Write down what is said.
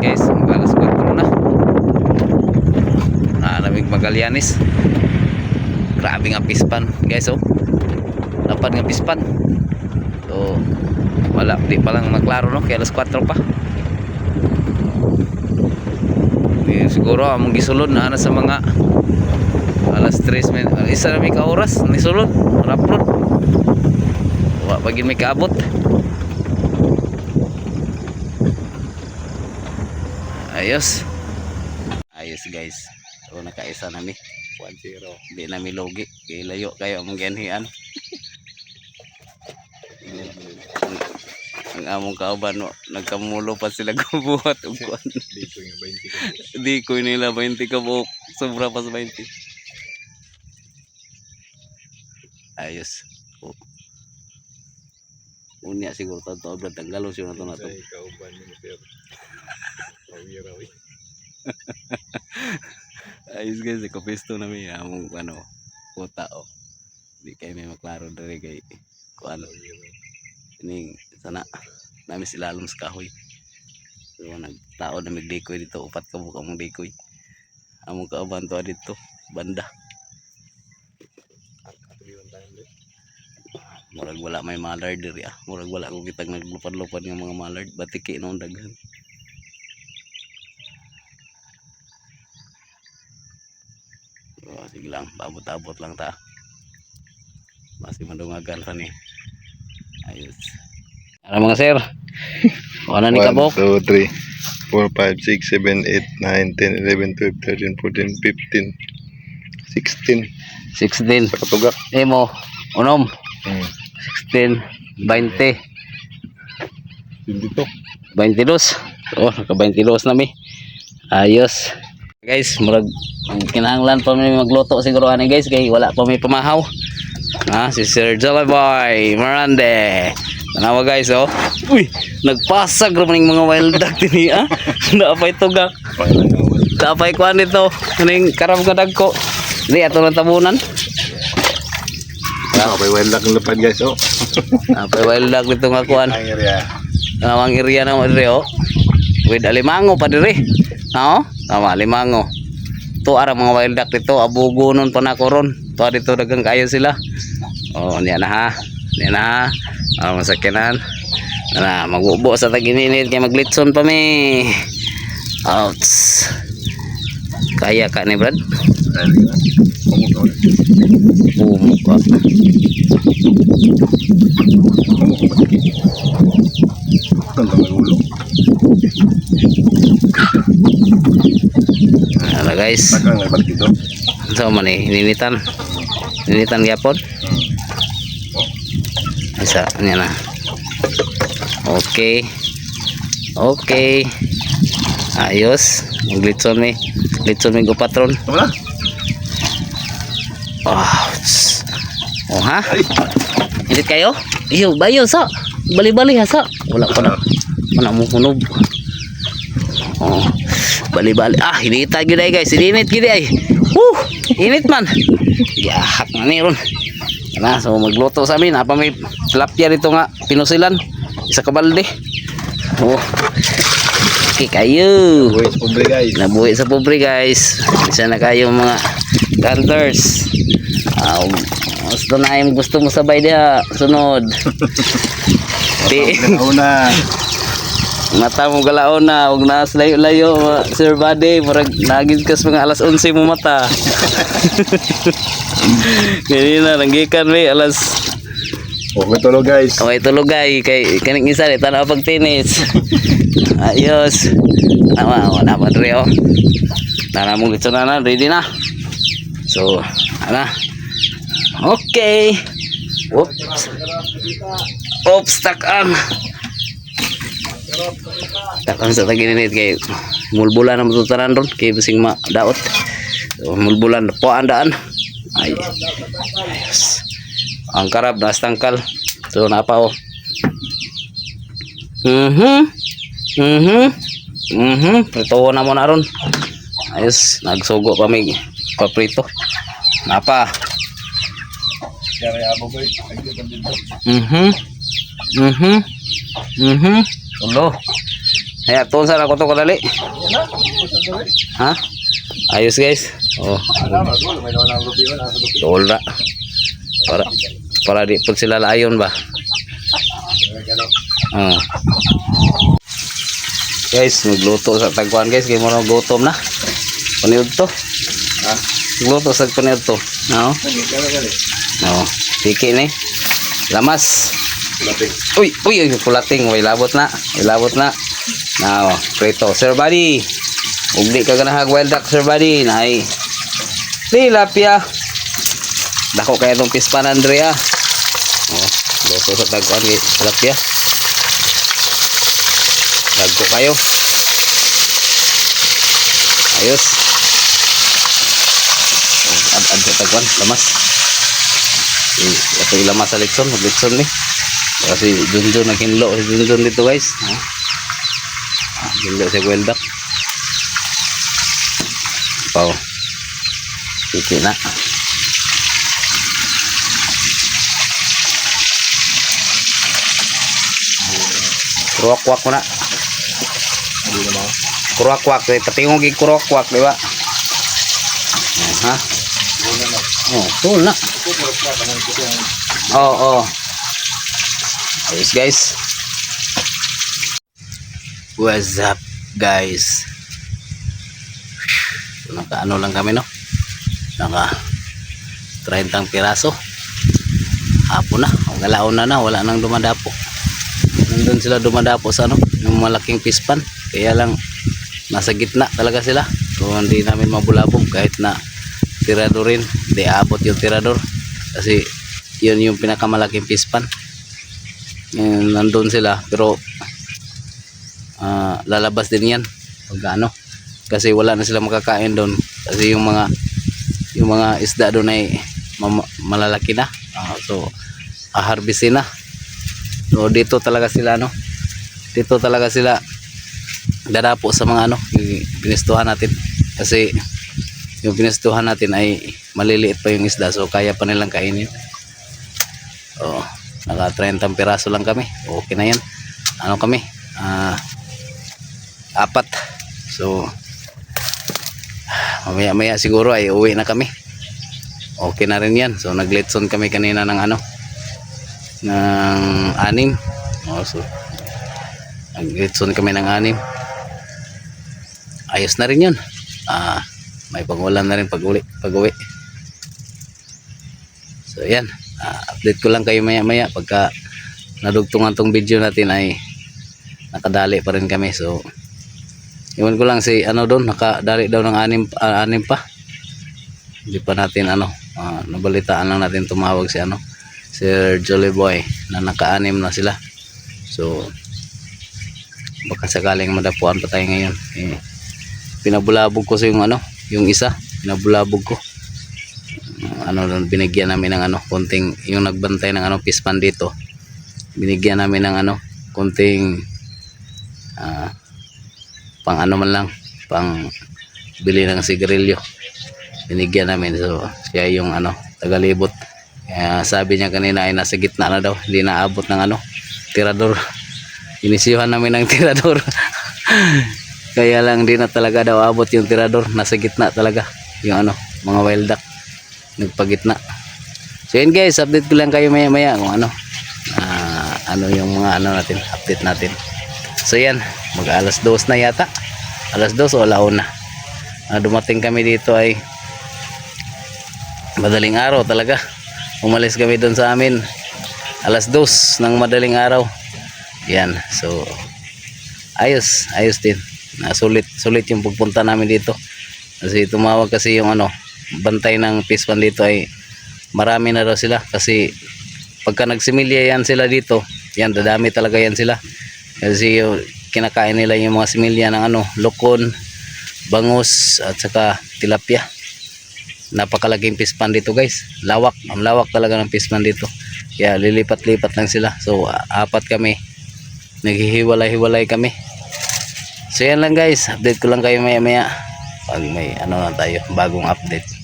guys, alas 4 na. Namig Magallanes. Grabe nga pispan guys, oh. Lapad nga pispan. So wala, di pa lang maklaro, no, kaya alas 4 pa. Siguro among gisulod na sa mga alas 3 min. Isa na may ka-oras ni sulod. Raprod. Wa pagin may kaabot. Ayos. Ayos guys. So nakaisa nami 1-0. Di nami logi. Kay layo kayo among gianhian. Ang among kauban, no, nagkamulo pa sila gubuhat og kuan. Di ko nila 20 ka buok. Sobra pa sa 20. Ayos. Oh. Unya siguro to brad tanggalo siya na to. Kauban ni sir. Ayos guys, ikopisto na mi among ano, puta, oh. Di kay may maklaro dere kay kuan. Ning sana nami silalom sa kahoy. So nagtao na migdikoy dito, upat ka buka mong dikoy. Among kauban to dito, banda. Murag wala may mallard diri, ah. Murag wala ko kitag naglupad-lupad nga mga mallard, batiki noon daghan. So, sige lang, abot-abot lang ta. Masih madungagan sa ni. Ayos. Ano mga sir? Ano ni kabok? 1, 2, 3, 4, 5, 6, 7, 8, 9, 10, 11, 12, 13, 14, 15, 16. 16. Sa katugak. Emo, unom. 16, 20. Dito. 22. Oh, naka 22 na mi. Ayos. Guys, murag kinahanglan pa mi magluto siguro ani guys kay wala pa mi pamahaw. Si Sir Jollyboy Marande. Tanawa guys, oh. Uy, nagpasag ra maning mga wild duck dinhi, ah. Napay tugak. Napay kuan dito. Kaning karam ka dagko. Di ato lang tabunan. Napay wild duck lapad guys, oh. Napay wild duck dito nga kuan. Ang area. Ang area na mo dire, oh. With alimango pa dire. No? Tama, limango. To ara mga wild duck dito, abugonon pa na koron. To dito dagang kayo sila. Oh, niya na ha. Niya na ha. Masakinan. Na magubo sa tag-init kay maglitson pa mi. Outs. Kaya ka ni Brad? Umuka. Ano guys? So man eh, ninitan. Ninitan gyapon. Isa niya na. Okay. Okay. Ayos. Maglitson mi. Litson mi go patron. Wala. Oh ha? Init kayo? Iyo, bayo sa. Bali-bali ha sa. Wala pa na. Wala mo kunob. Oh. Bali-bali. Ah, hinita gyud ay guys. Init gyud ay. Init man. Yahak na ni ron. Na, so magluto sa amin. Apa may tilapia dito nga pinusilan. Isa ka balde. Oh. Okay kayo. Nabuhi sa pobre guys. Nabuhi sa pobre guys. Isa na kayo mga hunters. Gusto mo sabay dia sunod. Una. Mata mo galaon na, huwag na layo-layo, Sir Buddy, murag nagid kas mga alas 11 mo mata. Ganyan na, nanggikan may alas. Okay tulog guys. Okay tulog guys, kay kaning isa rin, tanaw pag tennis. Ayos. Wala pa rin, oh. Tara mong gitso na, ready na. So, ana. Okay. Oops. Oops, takan. Takan sa tag-init kay mulbulan na matutaran ron kay bising daot. So, mulbulan po ang daan. Ay. Ayos. Ang karab na tangkal. So napa, oh. Prito na mo na ron. Ayos, nagsugo pa may paprito. Napa. Ulo. Haya, tuon sa ako to kadali. Ha? Ayos guys. Oh. Tuol na. Para di pud sila layon ba. Oh. Guys, magluto sa tagkuan guys, kay mo gutom na. Paniud to. Ha? Magluto sa paniud to. No. No. Tiki ni. Lamas. Uy, kulating, way labot na. Now, prito, sir buddy. Ugli ka ganahag wild duck, sir buddy. Nay. Tilapia. Dako kaya itong pispan, Andrea. Oh, luto sa tagkuan kay tilapia. Dagko kayo. Ayos. Ad sa tagkuan, lamas. Ito ilamas sa litson, maglitson ni. Kasi Junjun naghinlo si Junjun dito guys. Hinlo si Weldak. Pao. Tiki na. Kurak-kurak mo na. Kurak-kurak. Patingong kay kurak-kurak, di ba? Ha? Oh, cool na. Oh. Ayos guys. What's up guys? Naka-ano lang kami no? Naka 30 piraso. Hapon na. Galaon na. Wala nang dumadapo. Nandun sila dumadapo sa ano? Yung malaking pispan. Kaya lang nasa gitna talaga sila. So hindi namin mabulabog kahit na tirador rin. Hindi abot yung tirador. Kasi yun yung pinakamalaking pispan. Nandun sila pero lalabas din yan pag ano kasi wala na sila makakain doon kasi yung mga isda doon ay malalaki na so harvestin na. So dito talaga sila dadapo sa mga ano yung pinistuhan natin kasi yung pinistuhan natin ay maliliit pa yung isda so kaya pa nilang kainin. Naka 30 piraso lang kami. Okay na yan. Ano kami? 4. So mamaya siguro ay uwi na kami. Okay na rin yan. So naglitson kami kanina ng ano ng 6. So naglitson kami ng 6. Ayos na rin yun. May pangulam na rin pag uwi. So yan. Update ko lang kayo maya pagka nadugtungan tong video natin ay nakadali pa rin kami. So iwan ko lang si ano doon nakadali daw ng 6 pa. Hindi pa natin ano nabalitaan lang natin tumawag si ano Sir Jolly Boy na naka-6 na sila. So baka sakaling madapuan pa tayo ngayon. Pinabulabog ko sa yung ano yung isa pinabulabog ko. Binigyan namin ng konting yung nagbantay ng pispan dito. Binigyan namin ng konting pang man lang, pang bili ng sigarilyo. Binigyan namin. So siya yung tagalibot. Kaya sabi niya kanina ay nasa gitna na daw, hindi naabot ng tirador. Inisiyuhan namin ng tirador. Kaya lang di na talaga daw abot yung tirador, nasa gitna talaga yung mga wild duck. Nagpagitna. So yun guys, update ko lang kayo maya kung ano yung mga natin, update natin. So yan, mag alas 2 na yata. Alas 2 o alauna. Dumating kami dito ay madaling araw talaga. Umalis kami doon sa amin alas 2 ng madaling araw. Yan, so ayos din. Sulit yung pagpunta namin dito. Kasi tumawag kasi yung bantay ng pispan dito ay marami na daw sila kasi pagka nagsimilya yan sila dito yan dadami talaga yan sila kasi kinakain nila yung mga similya ng lokon, bangus at saka tilapia. Napakalaking pispan dito guys, ang lawak talaga ng pispan dito kaya lilipat-lipat lang sila. So 4 kami, naghihiwalay-hiwalay kami. So yan lang guys, update ko lang kayo maya pag may na tayo bagong update.